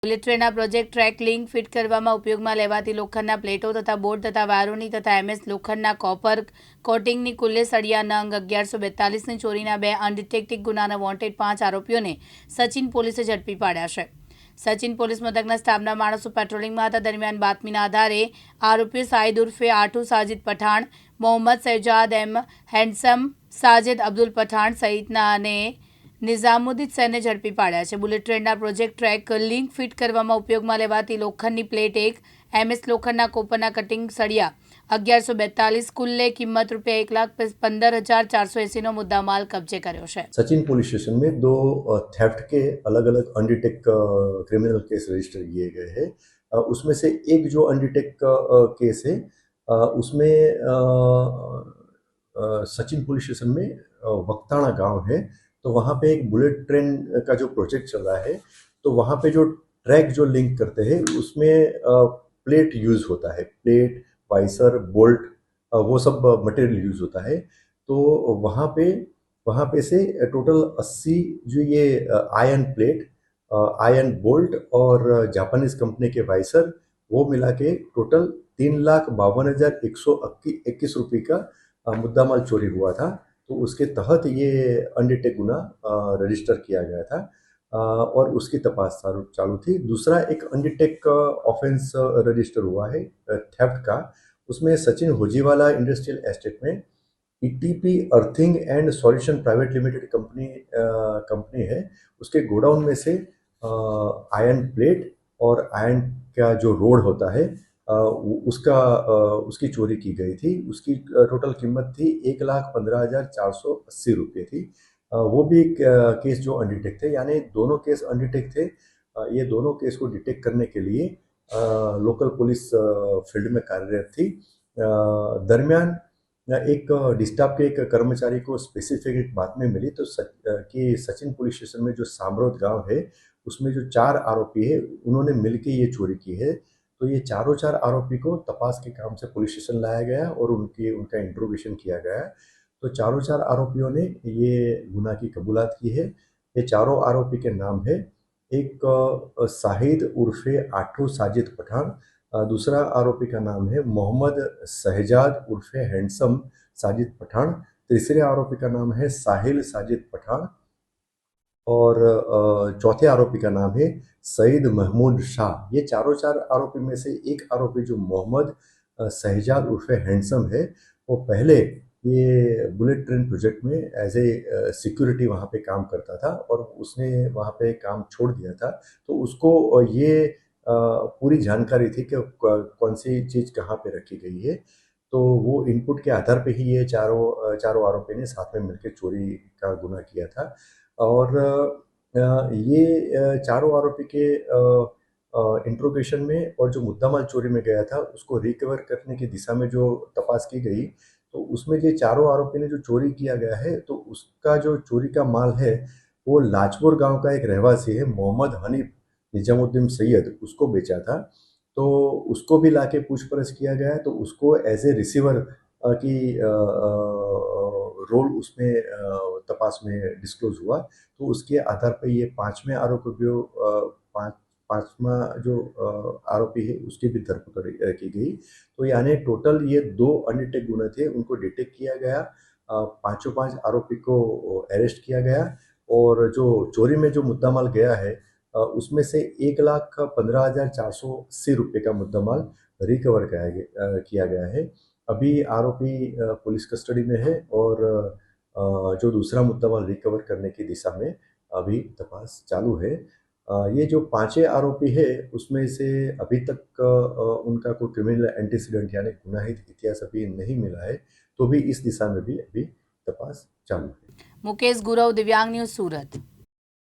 Bullet ટ્રેનના project track link fit કરવામાં ઉપયોગમાં લેવાતી લોખંડના પ્લેટો તથા બોર્ડ તથા વાયરોની તથા એમએસ લોખંડના કોપર કોટિંગની કુલ્લે સળિયા નંગ 1142ની ચોરીના 2 અનડિટેક્ટેડ ગુનાના વોન્ટેડ 5 આરોપીઓને સચિન પોલીસે ઝડપી પાડ્યા છે। સચિન પોલીસ મથકના સ્ટાફના માણસો પેટ્રોલિંગમાં હતા દરમિયાન બાતમીના આધારે આરોપીઓ સાહિદ ઉર્ફે આઠુ સાજિદ પઠાણ, મોહમ્મદ શહેજાદ એમ હેન્ડસમ, સાજિદ અબ્દુલ પઠાણ સહિતના અને નિઝામુદ્દીન સૈનને ઝડપી પાડ્યા છે। બુલેટ ટ્રેનના પ્રોજેક્ટ ટ્રેક લિંક ફિટ કરવામાં ઉપયોગમાં લેવાતી લોખંડની પ્લેટ 1, એમએસ લોખંડના કોપરના કટિંગ સળિયા 1142 કુલ્લે કિંમત ₹1,15,480નો मुद्दामाल कब्जे કર્યો છે। सचिन पुलिस स्टेशन में 2 थेफ्ट के अलग अलग अनडिटेक क्रिमिनल केस रजिस्टर किए गए हैं। उसमें से एक जो अनडिटेक केस है उसमें सचिन पुलिस स्टेशन में वक्ताना गांव है, तो वहाँ पे एक बुलेट ट्रेन का जो प्रोजेक्ट चल रहा है, तो वहाँ पे जो ट्रैक जो लिंक करते हैं उसमें प्लेट यूज होता है, प्लेट, वाइसर, बोल्ट, वो सब मटेरियल यूज होता है। तो वहाँ पे से टोटल 80 जो ये आयरन प्लेट, आयरन बोल्ट और जापानीज कंपनी के वाइसर, वो मिला के टोटल 3,52,121 रुपये का मुद्दामाल चोरी हुआ था। तो उसके तहत ये अनडिटेक गुना रजिस्टर किया गया था और उसकी तपास चालू थी। दूसरा एक अनडिटेक ऑफेंस रजिस्टर हुआ है थेफ्ट का। उसमें सचिन होजीवाला इंडस्ट्रियल एस्टेट में ETP earthing and solution private limited company है, उसके गोडाउन में से आयरन प्लेट और आयरन का जो रोड होता है उसकी चोरी की गई थी। उसकी टोटल कीमत थी 1,15,480 रुपये थी। वो भी एक केस जो अनडिटेक थे, यानी दोनों केस अनडिटेक थे। ये दोनों केस को डिटेक्ट करने के लिए लोकल पुलिस फील्ड में कार्यरत थी। दरमियान एक डिस्टाफ के एक कर्मचारी को स्पेसिफिक एक बातमी मिली तो कि सचिन पुलिस स्टेशन में जो सामरोद गांव है उसमें जो 4 आरोपी है उन्होंने मिलकर ये चोरी की है। तो ये चारों 4 आरोपी को तपास के काम से पुलिस स्टेशन लाया गया और उनका इंट्रोगेशन किया गया। तो चारों 4 आरोपियों ने ये गुनाह की कबूलात की है। ये चारों आरोपी के नाम है, एक साहिद उर्फे आठू साजिद पठान, दूसरा आरोपी का नाम है मोहम्मद शहजाद उर्फे हैंडसम साजिद पठान, तीसरे आरोपी का नाम है साहिल साजिद पठान और चौथे आरोपी का नाम है सईद महमूद शाह। ये चारों 4 आरोपी में से एक आरोपी जो मोहम्मद शहजाद उर्फे हैंडसम है, वो पहले ये बुलेट ट्रेन प्रोजेक्ट में एज ए सिक्योरिटी वहाँ पे काम करता था और उसने वहाँ पे काम छोड़ दिया था। तो उसको ये पूरी जानकारी थी कि कौन सी चीज़ कहाँ पे रखी गई है। तो वो इनपुट के आधार पे ही ये चारों आरोपी ने साथ में मिलकर चोरी का गुनाह किया था। और ये चारों आरोपी के इंट्रोगेशन में और जो मुद्दामाल चोरी में गया था उसको रिकवर करने की दिशा में जो तपास की गई, तो उसमें ये चारों आरोपी ने जो चोरी किया गया है, तो उसका जो चोरी का माल है वो लाजपुर गांव का एक रहवासी है मोहम्मद हनीफ निजामुद्दीन सैयद, उसको बेचा था। तो उसको भी लाके पूछपरछ किया गया, तो उसको एज ए रिसीवर की रोल उसमें तपास में डिस्क्लोज हुआ। तो उसके आधार पर ये पांचवा जो आरोपी है उसकी भी धरपकड़ की गई। तो यानी टोटल ये 2 अनडिटेक गुना थे, उनको डिटेक्ट किया गया, 5 आरोपी को अरेस्ट किया गया और जो चोरी में जो मुद्दामाल गया है उसमें से 1,15,480 रुपये का मुद्दामाल रिकवर किया गया है। अभी आरोपी पुलिस कस्टडी में है और जो दूसरा मुद्दामाल रिकवर करने की दिशा में अभी तपास चालू है। ये जो 5 आरोपी है उसमें से अभी तक उनका कोई क्रिमिनल एंटीसीडेंट यानी गुनाहित इतिहास अभी नहीं मिला है, तो भी इस दिशा में भी अभी तपास चालू है। मुकेश गुरव, दिव्यांग न्यूज़, सूरत।